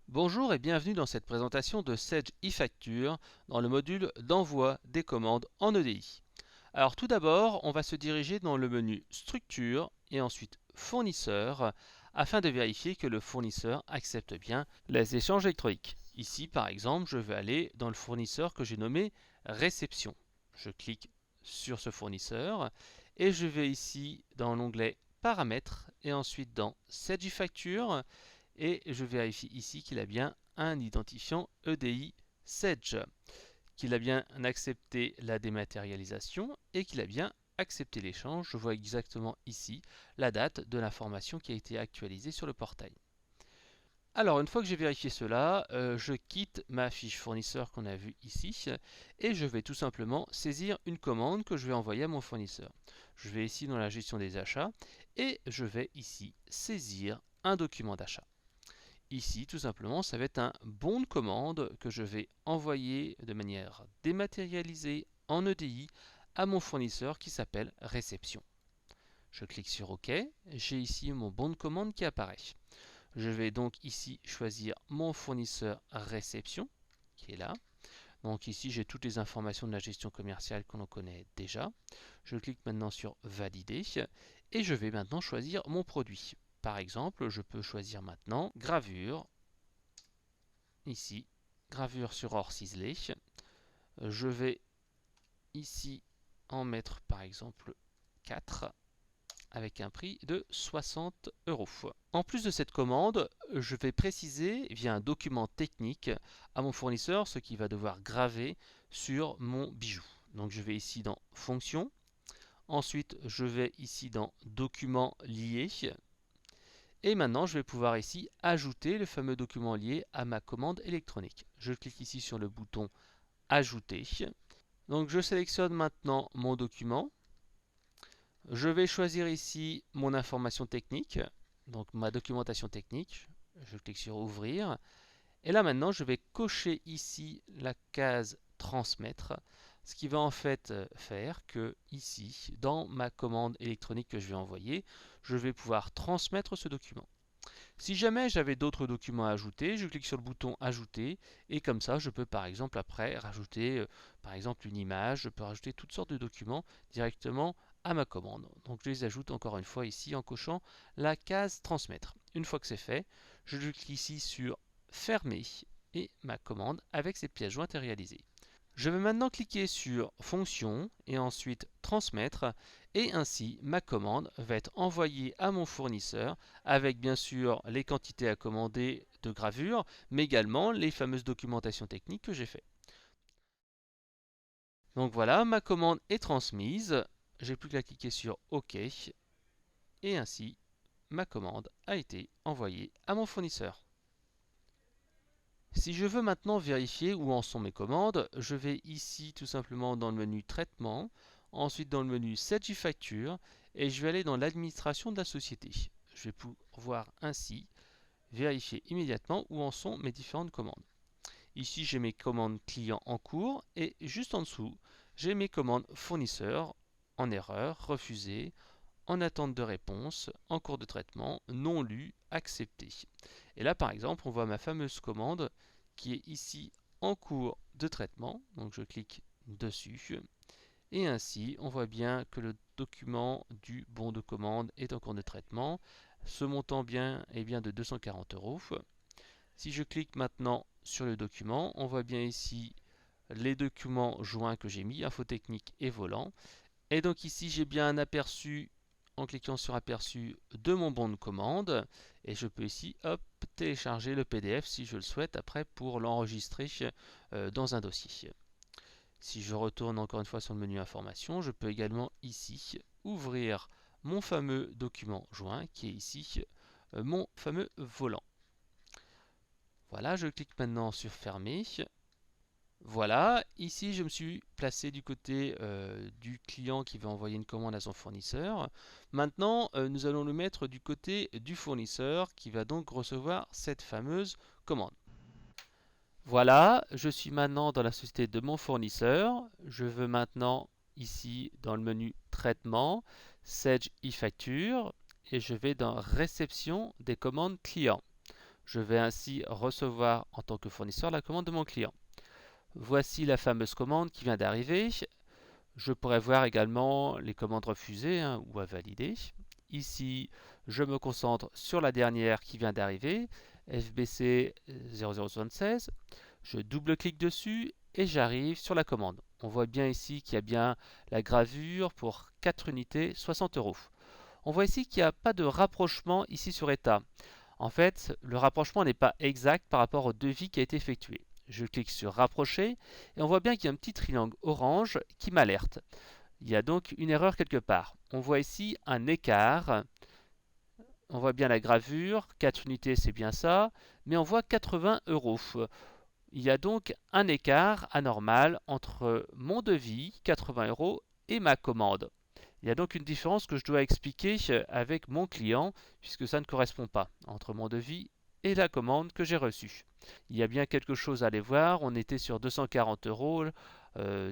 Bonjour et bienvenue dans cette présentation de Sage eFacture dans le module d'envoi des commandes en EDI. Alors tout d'abord, on va se diriger dans le menu Structure et ensuite Fournisseur afin de vérifier que le fournisseur accepte bien les échanges électroniques. Ici par exemple, je vais aller dans le fournisseur que j'ai nommé Réception. Je clique sur ce fournisseur et je vais ici dans l'onglet Paramètres et ensuite dans Sage eFacture et je vérifie ici qu'il a bien un identifiant EDI Sage, qu'il a bien accepté la dématérialisation et qu'il a bien accepté l'échange. Je vois exactement ici la date de l'information qui a été actualisée sur le portail. Alors une fois que j'ai vérifié cela, je quitte ma fiche fournisseur qu'on a vue ici et je vais tout simplement saisir une commande que je vais envoyer à mon fournisseur. Je vais ici dans la gestion des achats et je vais ici saisir un document d'achat. Ici, tout simplement, ça va être un bon de commande que je vais envoyer de manière dématérialisée en EDI à mon fournisseur qui s'appelle Réception. Je clique sur OK, j'ai ici mon bon de commande qui apparaît. Je vais donc ici choisir mon fournisseur Réception, qui est là. Donc ici, j'ai toutes les informations de la gestion commerciale que l'on connaît déjà. Je clique maintenant sur Valider et je vais maintenant choisir mon produit. Par exemple, je peux choisir maintenant gravure. Ici, gravure sur or ciselé. Je vais ici en mettre par exemple 4 avec un prix de 60 euros. En plus de cette commande, je vais préciser via un document technique à mon fournisseur ce qu'il va devoir graver sur mon bijou. Donc je vais ici dans Fonction. Ensuite, je vais ici dans Documents liés. Et maintenant, je vais pouvoir ici ajouter le fameux document lié à ma commande électronique. Je clique ici sur le bouton Ajouter. Donc je sélectionne maintenant mon document. Je vais choisir ici mon information technique, donc ma documentation technique. Je clique sur Ouvrir. Et là maintenant, je vais cocher ici la case Transmettre, ce qui va en fait faire que ici, dans ma commande électronique que je vais envoyer, je vais pouvoir transmettre ce document. Si jamais j'avais d'autres documents à ajouter, je clique sur le bouton Ajouter et comme ça je peux par exemple après rajouter par exemple une image, je peux rajouter toutes sortes de documents directement à ma commande. Donc je les ajoute encore une fois ici en cochant la case Transmettre. Une fois que c'est fait, je clique ici sur Fermer et ma commande avec cette pièce jointe est réalisée. Je vais maintenant cliquer sur Fonction et ensuite Transmettre et ainsi ma commande va être envoyée à mon fournisseur avec bien sûr les quantités à commander de gravure mais également les fameuses documentations techniques que j'ai fait. Donc voilà, ma commande est transmise, j'ai plus qu'à cliquer sur OK et ainsi ma commande a été envoyée à mon fournisseur. Si je veux maintenant vérifier où en sont mes commandes, je vais ici tout simplement dans le menu Traitement, ensuite dans le menu Sagifacture et je vais aller dans l'administration de la société. Je vais pouvoir ainsi vérifier immédiatement où en sont mes différentes commandes. Ici j'ai mes commandes clients en cours et juste en dessous j'ai mes commandes fournisseurs en erreur, refusées, en attente de réponse, en cours de traitement, non lu, accepté. Et là par exemple on voit ma fameuse commande qui est ici en cours de traitement, donc je clique dessus et ainsi on voit bien que le document du bon de commande est en cours de traitement. Ce montant bien est bien de 240 euros. Si je clique maintenant sur le document, on voit bien ici les documents joints que j'ai mis, info technique et volant. Et donc ici j'ai bien un aperçu en cliquant sur aperçu de mon bon de commande et je peux ici hop télécharger le PDF si je le souhaite après pour l'enregistrer dans un dossier. Si je retourne encore une fois sur le menu information, je peux également ici ouvrir mon fameux document joint qui est ici mon fameux volant. Voilà, je clique maintenant sur fermer. Voilà, ici je me suis placé du côté du client qui va envoyer une commande à son fournisseur. Maintenant, nous allons le mettre du côté du fournisseur qui va donc recevoir cette fameuse commande. Voilà, je suis maintenant dans la société de mon fournisseur. Je veux maintenant ici dans le menu Traitement, Sage e-facture et je vais dans Réception des commandes clients. Je vais ainsi recevoir en tant que fournisseur la commande de mon client. Voici la fameuse commande qui vient d'arriver. Je pourrais voir également les commandes refusées ou à valider. Ici, je me concentre sur la dernière qui vient d'arriver, FBC 0076. Je double-clique dessus et j'arrive sur la commande. On voit bien ici qu'il y a bien la gravure pour 4 unités, 60 euros. On voit ici qu'il n'y a pas de rapprochement ici sur état. En fait, le rapprochement n'est pas exact par rapport au devis qui a été effectué. Je clique sur rapprocher et on voit bien qu'il y a un petit triangle orange qui m'alerte. Il y a donc une erreur quelque part. On voit ici un écart. On voit bien la gravure, 4 unités c'est bien ça, mais on voit 80 euros. Il y a donc un écart anormal entre mon devis, 80 euros, et ma commande. Il y a donc une différence que je dois expliquer avec mon client, puisque ça ne correspond pas entre mon devis et la commande que j'ai reçue. Il y a bien quelque chose à aller voir. On était sur 240 euros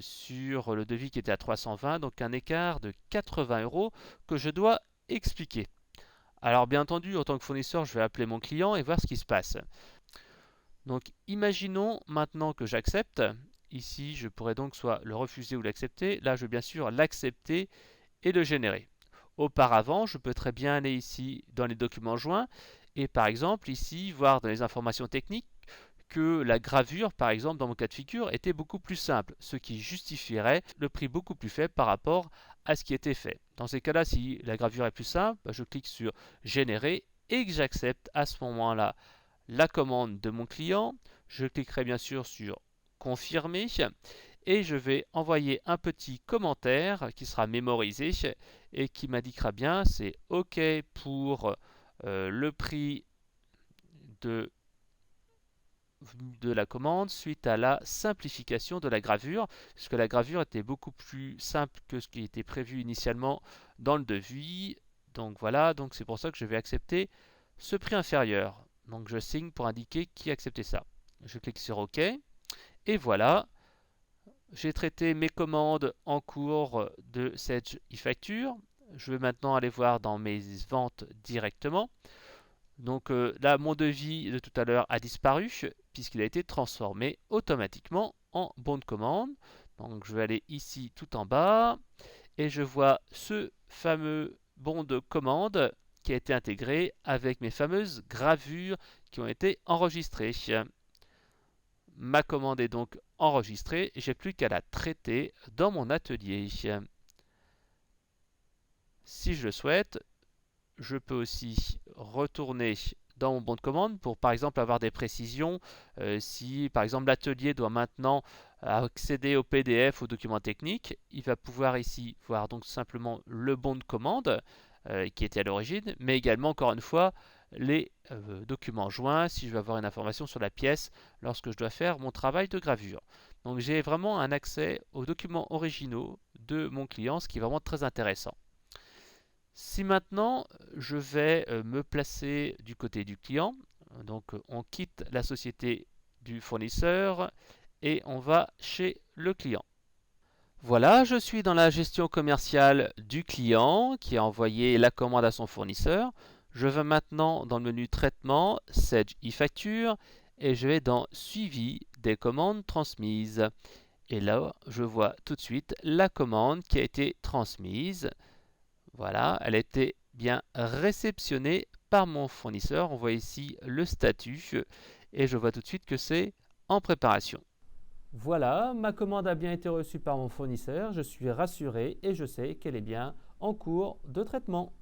sur le devis qui était à 320, donc un écart de 80 euros que je dois expliquer. Alors bien entendu, en tant que fournisseur, je vais appeler mon client et voir ce qui se passe. Donc imaginons maintenant que j'accepte. Ici, je pourrais donc soit le refuser ou l'accepter. Là, je vais bien sûr l'accepter et le générer. Auparavant, je peux très bien aller ici dans les documents joints et par exemple ici voir dans les informations techniques que la gravure, par exemple dans mon cas de figure, était beaucoup plus simple, ce qui justifierait le prix beaucoup plus faible par rapport à ce qui était fait. Dans ces cas-là, si la gravure est plus simple, je clique sur générer et que j'accepte à ce moment-là la commande de mon client. Je cliquerai bien sûr sur confirmer et je vais envoyer un petit commentaire qui sera mémorisé et qui m'indiquera bien c'est OK pour le prix de la commande suite à la simplification de la gravure, puisque la gravure était beaucoup plus simple que ce qui était prévu initialement dans le devis. Donc voilà, donc c'est pour ça que je vais accepter ce prix inférieur. Donc je signe pour indiquer qui a accepté ça. Je clique sur OK et voilà. J'ai traité mes commandes en cours de Sage e-facture. Je vais maintenant aller voir dans mes ventes directement. Donc là, mon devis de tout à l'heure a disparu puisqu'il a été transformé automatiquement en bon de commande. Donc je vais aller ici tout en bas et je vois ce fameux bon de commande qui a été intégré avec mes fameuses gravures qui ont été enregistrées. Ma commande est donc enregistrée et j'ai plus qu'à la traiter dans mon atelier. Si je le souhaite, je peux aussi retourner dans mon bon de commande pour par exemple avoir des précisions. Si par exemple l'atelier doit maintenant accéder au PDF, au document technique, il va pouvoir ici voir donc simplement le bon de commande qui était à l'origine, mais également encore une fois les documents joints si je veux avoir une information sur la pièce lorsque je dois faire mon travail de gravure. Donc j'ai vraiment un accès aux documents originaux de mon client, ce qui est vraiment très intéressant. Si maintenant je vais me placer du côté du client, donc on quitte la société du fournisseur et on va chez le client. Voilà, je suis dans la gestion commerciale du client qui a envoyé la commande à son fournisseur. Je vais maintenant dans le menu traitement, Sage e-facture et je vais dans suivi des commandes transmises. Et là, je vois tout de suite la commande qui a été transmise. Voilà, elle a été bien réceptionnée par mon fournisseur. On voit ici le statut et je vois tout de suite que c'est en préparation. Voilà, ma commande a bien été reçue par mon fournisseur. Je suis rassuré et je sais qu'elle est bien en cours de traitement.